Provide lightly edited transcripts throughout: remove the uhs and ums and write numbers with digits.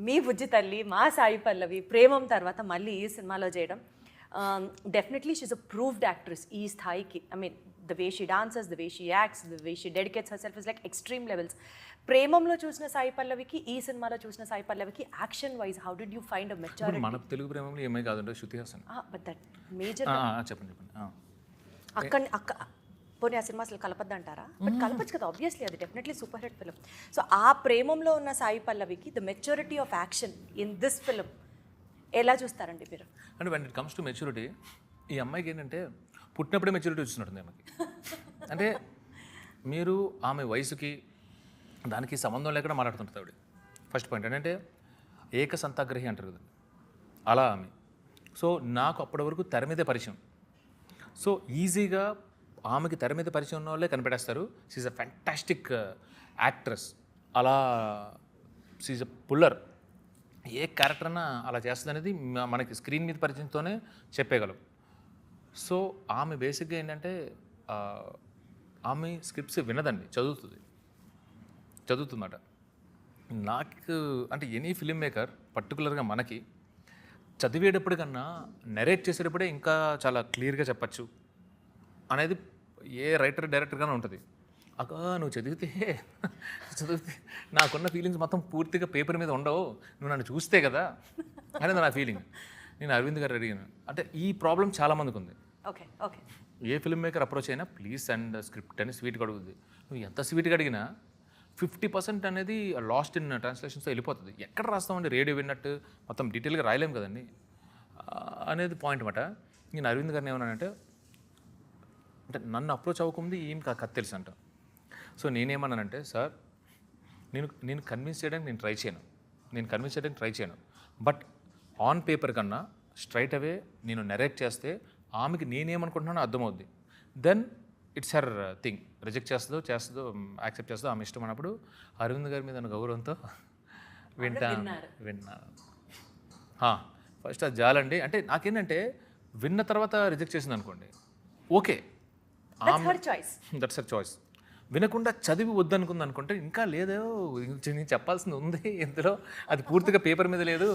మీ బుజ్జి తల్లి మా సాయి పల్లవి ప్రేమం తర్వాత మళ్ళీ ఈ సినిమాలో చేయడం definitely she's a proved actress ఈ స్థాయికి. I mean the way she dances, the way she acts, the way she dedicates herself is like extreme levels. ప్రేమంలో చూసిన సాయి పల్లవికి ఈ సినిమాలో చూసిన సాయి పల్లవికి action wise how did you find a maturity? మన తెలుగు ప్రేమంలో ఏమై కాదంటే Shruti Haasan. But that major చెప్పండి అక్క పోనీ ఆ సినిమా అసలు కలపద్దంటారా? బట్ కలపచ్చు కదా, ఆబ్వియస్లీ అది definitely super hit film. So ఆ ప్రేమంలో ఉన్న సాయి పల్లవికి the maturity of action in this film ఎలా చూస్తారండి మీరు? అంటే when it comes to maturity, ఈ అమ్మాయికి ఏంటంటే పుట్టినప్పుడే మెచ్యూరిటీ వచ్చినట్టుంది ఆమెకి. అంటే మీరు ఆమె వయసుకి దానికి సంబంధం లేకుండా మాట్లాడుతుంటుంది ఆవిడ. ఫస్ట్ పాయింట్ ఏంటంటే ఏకసంతాగ్రహి అంటారు కదా, అలా ఆమె. సో నాకు అప్పటి వరకు తెర మీదే పరిచయం. సో ఈజీగా ఆమెకి తెర మీద పరిచయం ఉన్న వాళ్ళే కనిపెట్టేస్తారు. She's a fantastic actress. అలా షీఈ్ అ పుల్లర్. ఏ క్యారెక్టర్ అన్నా అలా చేస్తుంది అనేది మనకి స్క్రీన్ మీద పరిచయంతోనే చెప్పేయగలం. సో ఆమె బేసిక్గా ఏంటంటే ఆమె స్క్రిప్ట్స్ వినదండి, చదువుతుందట. నాకు అంటే ఎనీ ఫిల్మ్ మేకర్ పర్టికులర్గా మనకి చదివేటప్పటికన్నా నెరేట్ చేసేటప్పుడే ఇంకా చాలా క్లియర్గా చెప్పచ్చు అనేది ఏ రైటర్ డైరెక్టర్గానే ఉంటుంది. అక్క నువ్వు చదివితే నాకున్న ఫీలింగ్స్ మొత్తం పూర్తిగా పేపర్ మీద ఉండవు, నువ్వు నన్ను చూస్తే కదా అనేది నా ఫీలింగ్. నేను అరవింద్ గారు అడిగాను. అంటే ఈ ప్రాబ్లం చాలామందికి ఉంది. Okay okay a film maker approach అయినా ప్లీజ్ సెండ్ స్క్రిప్ట్ అని స్వీట్గా అడుగుతుంది. నువ్వు ఎంత స్వీట్గా అడిగినా 50% అనేది లాస్ట్ ఇన్ ట్రాన్స్లేషన్స్తో వెళ్ళిపోతుంది. ఎక్కడ రాస్తామండి, రేడియో విన్నట్టు మొత్తం డీటెయిల్గా రాయలేము కదండి అనేది పాయింట్ అన్నమాట. నేను అరవింద్ గారిని ఏమన్నానంటే, నన్ను అప్రోచ్ అవ్వకముందు ఏం కథ తెలుసు అంట. సో నేనేమన్నానంటే, సార్ నేను కన్విన్స్ చేయడానికి నేను కన్విన్స్ చేయడానికి ట్రై చేయను. బట్ ఆన్ పేపర్ కన్నా స్ట్రైట్ అవే నేను నెరేట్ చేస్తే ఆమెకి నేనేమనుకుంటున్నానో అర్థమవుద్ది. Then it's her thing. Reject చేస్తుందో యాక్సెప్ట్ చేస్తుందో ఆమె ఇష్టం అన్నప్పుడు అరవింద్ గారి మీద గౌరవంతో విన్నాను. ఫస్ట్ అది జాలండి. అంటే నాకేంటంటే విన్న తర్వాత రిజెక్ట్ చేసింది అనుకోండి, ఓకే, దట్స్ హర్ చాయిస్. వినకుండా చదివి వద్దనుకుంది అనుకుంటే ఇంకా లేదో నేను చెప్పాల్సింది ఉంది ఇందులో, అది పూర్తిగా పేపర్ మీద లేదు,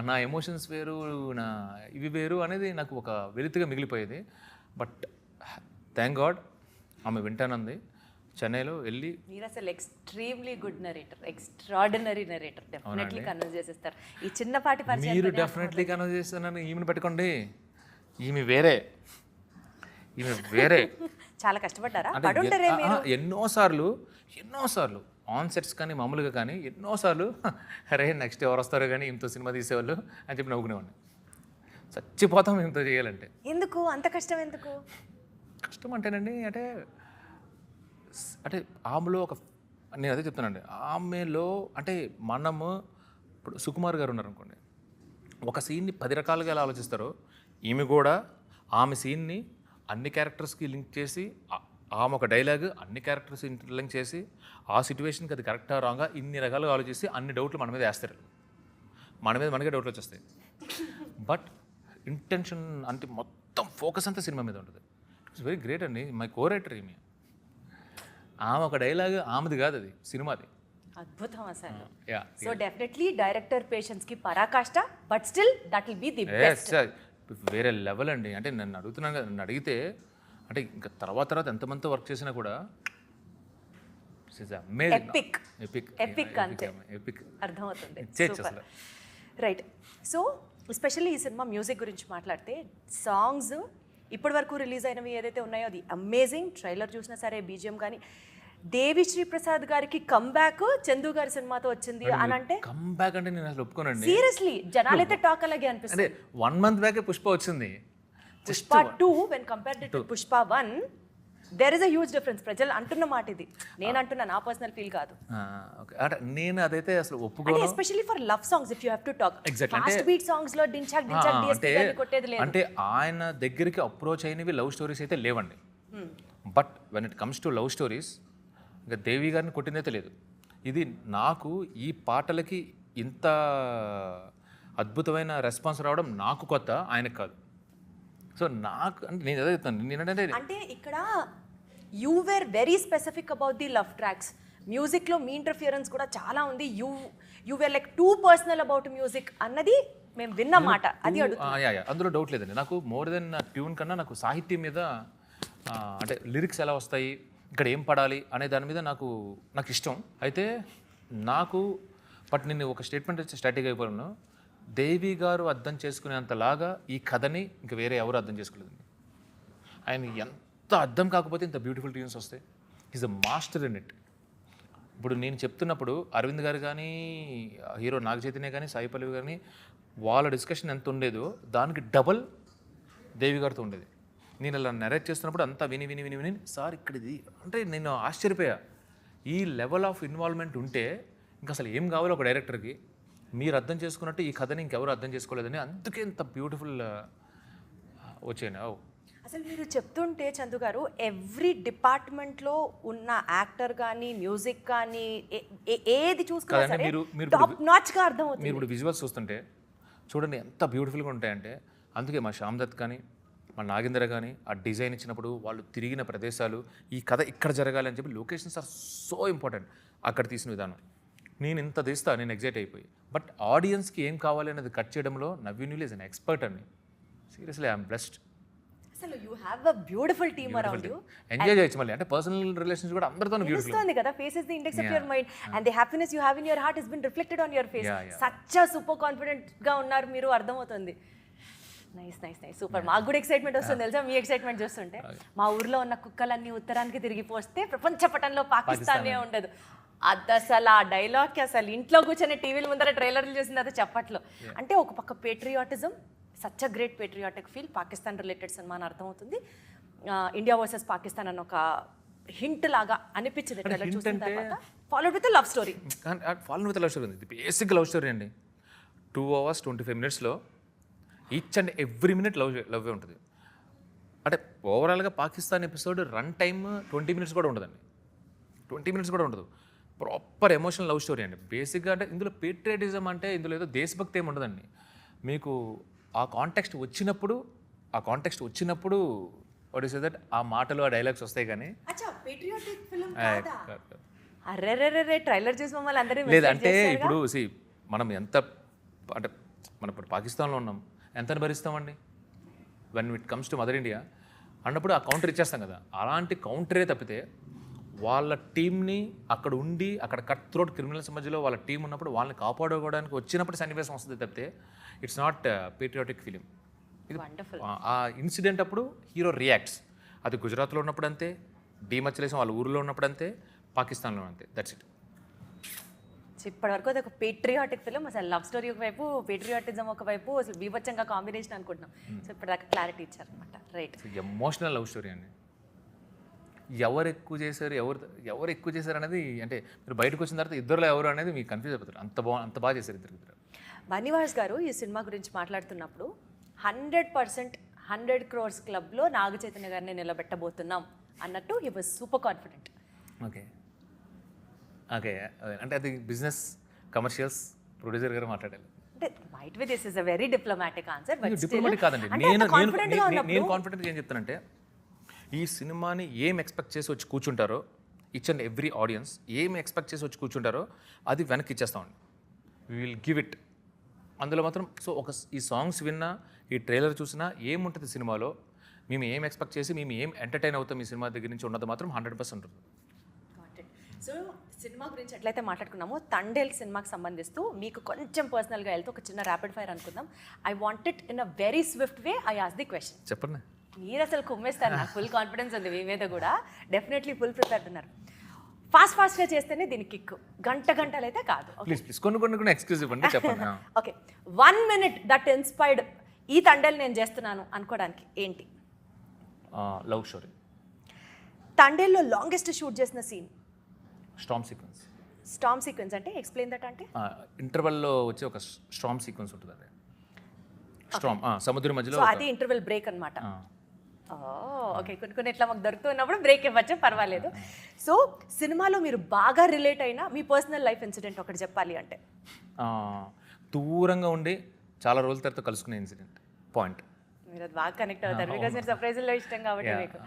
నా ఎమోషన్స్ వేరు, నా ఇవి వేరు అనేది నాకు ఒక వెలితిగా మిగిలిపోయేది. బట్ థ్యాంక్ గాడ్ ఆమె వింటానంది. చెన్నైలో వెళ్ళి మీరు అసలు extremely good narrator, extraordinary narrator. Definitely convince చేసేస్తారు. ఈ చిన్నపాటి పరిచయం మీరు డెఫినెట్లీ కన్విన్స్ చేస్తానని ఈమెను పెట్టుకోండి. ఈమె వేరే చాలా కష్టపడ్డారా? ఎన్నోసార్లు ఆన్ సెట్స్ కానీ మామూలుగా కానీ ఎన్నోసార్లు అరే నెక్స్ట్ ఎవరు వస్తారో కానీ ఇంతో సినిమా తీసేవాళ్ళు అని చెప్పి నవ్వుకునేవాడిని. చచ్చిపోతాం ఇంతో చేయాలంటే. ఎందుకు అంత కష్టం? ఎందుకు కష్టం అంటేనండి, అంటే ఆమెలో నేను అదే చెప్తానండి, ఆమెలో అంటే మనము ఇప్పుడు సుకుమార్ గారు ఉన్నారనుకోండి, ఒక సీన్ని 10 రకాలుగా ఎలా ఆలోచిస్తారో ఈమె కూడా ఆమె సీన్ని అన్ని క్యారెక్టర్స్కి లింక్ చేసి, ఆమె ఒక డైలాగ్ అన్ని క్యారెక్టర్స్ ఇంటర్లింక్ చేసి ఆ సిచ్యువేషన్కి అది కరెక్టా రాంగా ఇన్ని రకాలుగా ఆలోచిస్తే అన్ని డౌట్లు మన మీద వేస్తారు. మనకే డౌట్లు వచ్చేస్తాయి. బట్ ఇంటెన్షన్ అంటే మొత్తం ఫోకస్ అంతా సినిమా మీద ఉంటుంది. ఇట్స్ వెరీ గ్రేట్ అండి. మై కో రైటర్ ఈమె. ఆమె ఒక డైలాగ్ ఆమెది కాదు, అది సినిమాది. అద్భుతం అసలు. సో డెఫినెట్లీ డైరెక్టర్ పేషెన్స్ కి పరాకాష్ట, but still that will be the best. వేరే లెవెల్ అండి. అంటే నన్ను అడుగుతున్నాను కదా, నన్ను అడిగితే అంటే ఇంకా తర్వాత ఎంతమందితో వర్క్ చేసినా కూడా అర్థమవుతుంది. రైట్. సో ఎస్పెషల్లీ ఈ సినిమా మ్యూజిక్ గురించి మాట్లాడితే, సాంగ్స్ ఇప్పటి వరకు రిలీజ్ అయినవి ఏదైతే ఉన్నాయో అది అమేజింగ్. ట్రైలర్ చూసినా సరే, బీజిఎం కానీ. దేవిశ్రీ ప్రసాద్ గారికి కమ్బ్యాక్ చందు గారి సినిమాతో వచ్చింది అని అంటే, కమ్బ్యాక్ అంటే నేను అసలు ఒప్పుకోనండి. సీరియస్లీ జనాలైతే టాక్ అలాగే అనిపిస్తుంది. 1 month బ్యాకే పుష్ప వచ్చింది. Pushpa 2 when compared to Pushpa 1 there is a huge difference. ప్రజలు అంటున్న మాట ఇది, నేను అంటున్నా, నా పర్సనల్ ఫీల్ కాదు. అంటే నేను అదైతే అసలు ఒప్పుకోను. Especially for love songs if you have to talk. Fast beat songs లో డించాక్ డిఎస్పీ గాని కొట్టేది లేదు. అంటే ఆయన దగ్గరికి అప్రోచ్ అయినవి లవ్ స్టోరీస్ అయితే లేవండి. But when it comes to love stories ఇంకా దేవి గారిని కొట్టినైతే లేదు. ఇది నాకు ఈ పాటలకి ఇంత అద్భుతమైన రెస్పాన్స్ రావడం నాకు కొత్త, ఆయనకు కాదు. సో నాకు అంటే నేను అదే చెప్తాను. అంటే ఇక్కడ you were very specific about the love tracks. మ్యూజిక్లో మీ ఇంటర్ఫియరెన్స్ కూడా చాలా ఉంది. You were like too personal about music అన్నది మేము విన్న మాట. అది అందులో డౌట్ లేదండి. నాకు మోర్ దెన్ ట్యూన్ కన్నా నాకు సాహిత్యం మీద అంటే లిరిక్స్ ఎలా వస్తాయి, ఇక్కడ ఏం పడాలి అనే దాని మీద నాకు ఇష్టం. అయితే నాకు నేను ఒక స్టేట్మెంట్ వచ్చి స్టాటిక్ అయిపోయాను. దేవి గారు అర్థం చేసుకునేంతలాగా ఈ కథని ఇంకా వేరే ఎవరు అర్థం చేసుకోలేదండి. ఆయన ఎంత అర్థం కాకపోతే ఇంత బ్యూటిఫుల్ ట్యూన్స్ వస్తాయి. Is a master in it. ఇప్పుడు నేను చెప్తున్నప్పుడు అరవింద్ గారు కానీ, హీరో నాగ చైతన్య కానీ, సాయి పల్లవి కానీ వాళ్ళ డిస్కషన్ ఎంత ఉండేదో దానికి డబల్ దేవి గారితో ఉండేది. నేను ఇలా నెరేట్ చేస్తున్నప్పుడు అంతా విని సార్ ఇక్కడ ఇది అంటే నేను ఆశ్చర్యపోయా. ఈ లెవెల్ ఆఫ్ ఇన్వాల్వ్మెంట్ ఉంటే ఇంకా అసలు ఏం కావాలో ఒక డైరెక్టర్కి, మీరు అర్థం చేసుకున్నట్టు ఈ కథని ఇంకెవరు అర్థం చేసుకోలేదని అందుకే ఇంత బ్యూటిఫుల్ వచ్చాను. అసలు మీరు చెప్తుంటే చందు గారు ఎవ్రీ డిపార్ట్మెంట్లో ఉన్న యాక్టర్ కానీ మ్యూజిక్ కానీ ఏది చూసుకున్నా సరే టాప్ నాచ్గా అర్థమవుతుంది. మీరు ఇప్పుడు విజువల్స్ చూస్తుంటే చూడండి ఎంత బ్యూటిఫుల్గా ఉంటాయంటే. అందుకే మా శ్యామ్ దత్ కానీ, మా నాగేంద్ర కానీ ఆ డిజైన్ ఇచ్చినప్పుడు వాళ్ళు తిరిగిన ప్రదేశాలు, ఈ కథ ఇక్కడ జరగాలి అని చెప్పి లొకేషన్స్ ఆర్ సో ఇంపార్టెంట్. అక్కడ తీసిన విధానం నేను ఇంత తీస్తా, నేను ఎగ్జైట్ అయిపోయి. బట్ ఆడియన్స్కి ఏం కావాలి అనేది కట్ చేయడంలో నవీన్ ఈజ్ అన్ ఎక్స్పర్ట్ అండి. Seriously I'm blessed. అసలు you have a beautiful team around you. Enjoy చేయొచ్చు మళ్ళీ. అంటే పర్సనల్ రిలేషన్స్ కూడా అందరితో బ్యూటిఫుల్ ఉంది కదా. Face is the index of your mind and the happiness you have in your heart has been reflected on your face. Such super confident గా ఉన్నారు మీరు, అర్థమవుతుంది. Nice nice nice super. మాకు కూడా ఎక్సైట్మెంట్ వస్తుంది తెలుసా మీ ఎక్సైట్మెంట్ చూస్తుంటే. మా ఊర్లో ఉన్న కుక్కలన్నీ ఉత్తరానికి తిరిగిపోస్తే ప్రపంచ పటంలో పాకిస్తానే ఉండదు. అది అసలు ఆ డైలాగ్కి అసలు ఇంట్లో కూర్చొని టీవీల ముందర ట్రైలర్లు చూసింది అది చెప్పట్లో. అంటే ఒక పక్క patriotism, such a great patriotic feel, Pakistan related cinema అని అర్థమవుతుంది. ఇండియా వర్సెస్ పాకిస్తాన్ అని ఒక హింట్ లాగా అనిపించింది ట్రైలర్ చూసిన తర్వాత. Followed with love story. Followed with love story ఉంది. బేసిక్ లవ్ స్టోరీ అండి. 2 hours 25 minutesలో ఈచ్ అండ్ ఎవ్రీ మినిట్ లవ్వే ఉంటుంది. అంటే ఓవరాల్గా Pakistan episode run time 20 minutes కూడా ఉండదండి. 20 minutes కూడా ఉండదు. ప్రాపర్ ఎమోషనల్ లవ్ స్టోరీ అండి. బేసిక్గా అంటే ఇందులో పేట్రియాటిజం అంటే ఇందులో ఏదో దేశభక్తి ఏమి ఉండదండి. మీకు ఆ కాంటెక్స్ట్ వచ్చినప్పుడు వాట్ ఈస్ దట్ ఆ మాటలు ఆ డైలాగ్స్ వస్తాయి కానీ అర్రే ట్రైలర్ చూసి మమ్మల్ని అందరూ లేదంటే ఇప్పుడు మనం ఎంత అంటే మనం ఇప్పుడు పాకిస్తాన్లో ఉన్నాం, ఎంత భరిస్తామండి when it comes to mother India అన్నప్పుడు ఆ కౌంటర్ ఇచ్చేస్తాం కదా. అలాంటి కౌంటరే తప్పితే వాళ్ళ టీంని అక్కడ ఉండి అక్కడ కట్ త్రోట్ క్రిమినల్స్ మధ్యలో వాళ్ళ టీం ఉన్నప్పుడు వాళ్ళని కాపాడుకోవడానికి వచ్చినప్పుడు సన్నివేశం వస్తుంది తప్పితే ఇట్స్ నాట్ పేట్రియాటిక్ ఫిలిం. ఇది ఆ ఇన్సిడెంట్ అప్పుడు హీరో రియాక్ట్స్. అది గుజరాత్లో ఉన్నప్పుడు అంతే, డీమచ్చలేసం వాళ్ళ ఊరిలో ఉన్నప్పుడు అంతే, పాకిస్తాన్లో అంతే. That's it. ఇప్పటి వరకు అది ఒక పేట్రియాటిక్ ఫిలిం. అసలు లవ్ స్టోరీ ఒకవైపు, పేట్రియాటిజం ఒకవైపు, అసలు బీభత్సంగా కాంబినేషన్ అనుకుంటున్నాం. సో ఇప్పటిదాకా క్లారిటీ ఇచ్చారనమాట. రైట్. ఎమోషనల్ లవ్ స్టోరీ అండి. ఎవరు ఎక్కువ చేశారు అనేది అంటే మీరు బయటకు వచ్చిన తర్వాత ఇద్దరులో ఎవరు అనేది మీకు కన్ఫ్యూజ్ అయిపోతారు. అంత బాగా చేశారు ఇద్దరు. బన్నీవాస్ గారు ఈ సినిమా గురించి మాట్లాడుతున్నప్పుడు 100% 100 crores క్లబ్లో నాగ చైతన్య గారిని నిలబెట్టబోతున్నాం అన్నట్టు he was super confident. Okay అంటే అది బిజినెస్ కమర్షియల్స్ ప్రొడ్యూసర్ గారు మాట్లాడాలి. అంటే might be this is a very diplomatic answer. But diplomatic కాదండి. నేను కాన్ఫిడెంట్గా ఏం చెప్తానంటే ఈ సినిమాని ఏం ఎక్స్పెక్ట్ చేసి వచ్చి కూర్చుంటారో ఈచ్ అండ్ ఎవ్రీ ఆడియన్స్ ఏం ఎక్స్పెక్ట్ చేసి వచ్చి కూర్చుంటారో అది వెనక్కి ఇచ్చేస్తామండి. We will give it. అందులో మాత్రం ఈ సాంగ్స్ విన్నా, ఈ ట్రైలర్ చూసినా ఏముంటుంది సినిమాలో, మేము ఏం ఎక్స్పెక్ట్ చేసి మేము ఏం ఎంటర్టైన్ అవుతాం ఈ సినిమా దగ్గర నుంచి ఉన్నది మాత్రం 100% ఉంటుంది. సో సినిమా గురించి ఎట్లయితే మాట్లాడుకున్నామో తండేల్ సినిమాకి సంబంధిస్తూ మీకు కొంచెం పర్సనల్గా వెళ్తే ఒక చిన్న ర్యాపిడ్ ఫైర్ అనుకుందాం. I want it in a very swift way. I ask the question. చెప్పండి. మీరు అసలు కుమ్మేస్తారు. నాకు ఫుల్ కాన్ఫిడెన్స్ ఉంది మీ మీద కూడా. డెఫినెట్లీ ఫుల్ ప్రిపేర్డ్ ఉన్నారు. ఫాస్ట్గా చేస్తేనే దీనికి కిక్, గంటలు అయితే కాదు. ప్లీజ్ కొన్ని ఎక్స్క్యూజ్ ఇవ్వండి. చెప్పండి. ఓకే, 1 minute దట్ ఇన్స్పైర్డ్ ఈ తండేల్ నేను చేస్తున్నాను అనుకోవడానికి ఏంటి? Love story. తండేల్లో లాంగెస్ట్ షూట్ చేసిన scene? Storm sequence. Storm sequence అంటే ఎక్స్ప్లెయిన్ దట్. అంటే ఇంటర్వెల్లో వచ్చే ఒక స్టార్మ్ సీక్వెన్స్ ఉంటుంది. అదే స్టార్మ్ సముద్రం మధ్యలో. అది ఇంటర్వెల్ బ్రేక్ అన్నమాట. ఓకే, కొన్ని ఇట్లా మాకు దొరుకుతున్నప్పుడు బ్రేక్ ఇవ్వచ్చు, పర్వాలేదు. సో సినిమాలో మీరు బాగా రిలేట్ అయిన మీ పర్సనల్ లైఫ్ ఇన్సిడెంట్ ఒకటి చెప్పాలి అంటే? దూరంగా ఉండి చాలా రోజుల తర్వాత కలుసుకునే ఇన్సిడెంట్ పాయింట్. మీరు అది బాగా కనెక్ట్ అవుతారు బికాస్ మీరు సర్ప్రైజ్లో ఇష్టం కాబట్టి మీకు.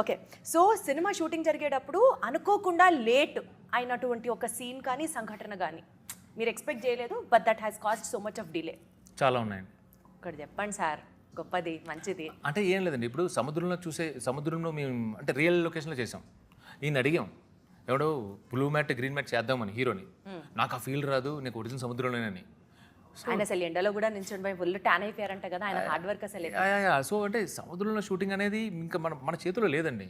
ఓకే, సో సినిమా షూటింగ్ జరిగేటప్పుడు అనుకోకుండా లేట్ అయినటువంటి ఒక సీన్ కానీ సంఘటన కానీ మీరు ఎక్స్పెక్ట్ చేయలేదు, but that has cost so much of delay. చాలా ఉన్నాయండి. ఒకటి చెప్పండి సార్, గొప్పది, మంచిది. అంటే ఏం లేదండి, ఇప్పుడు సముద్రంలో మేము అంటే రియల్ లొకేషన్లో చేసాం. ఈయన అడిగాం, ఎవడో బ్లూ మ్యాట్ గ్రీన్ మ్యాట్ చేద్దామని హీరోని. నాకు ఆ ఫీల్ రాదు, నీకు ఒరిజినల్ సముద్రంలోనేనని. ఆయన అసలు ఎండలో కూడా నిల్చొని పోయి ఫుల్ ట్యాన్ అయిపోయారంట కదా, ఆయన హార్డ్ వర్క్ అసలు. సో అంటే సముద్రంలో షూటింగ్ అనేది ఇంకా మన చేతిలో లేదండి,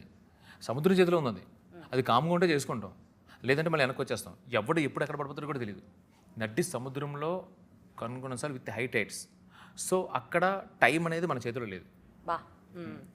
సముద్రం చేతిలో ఉంది. అది కామ్గా ఉంటే చేసుకుంటాం, లేదంటే మళ్ళీ వెనక్కి వచ్చేస్తాం. ఎవడు ఎప్పుడు ఎక్కడ పడిపోతారో కూడా తెలియదు. నడ్డి సముద్రంలో కొన్నిసార్లు విత్ హై టైడ్స్. సో అక్కడ టైం అనేది మన చేతిలో లేదు. బా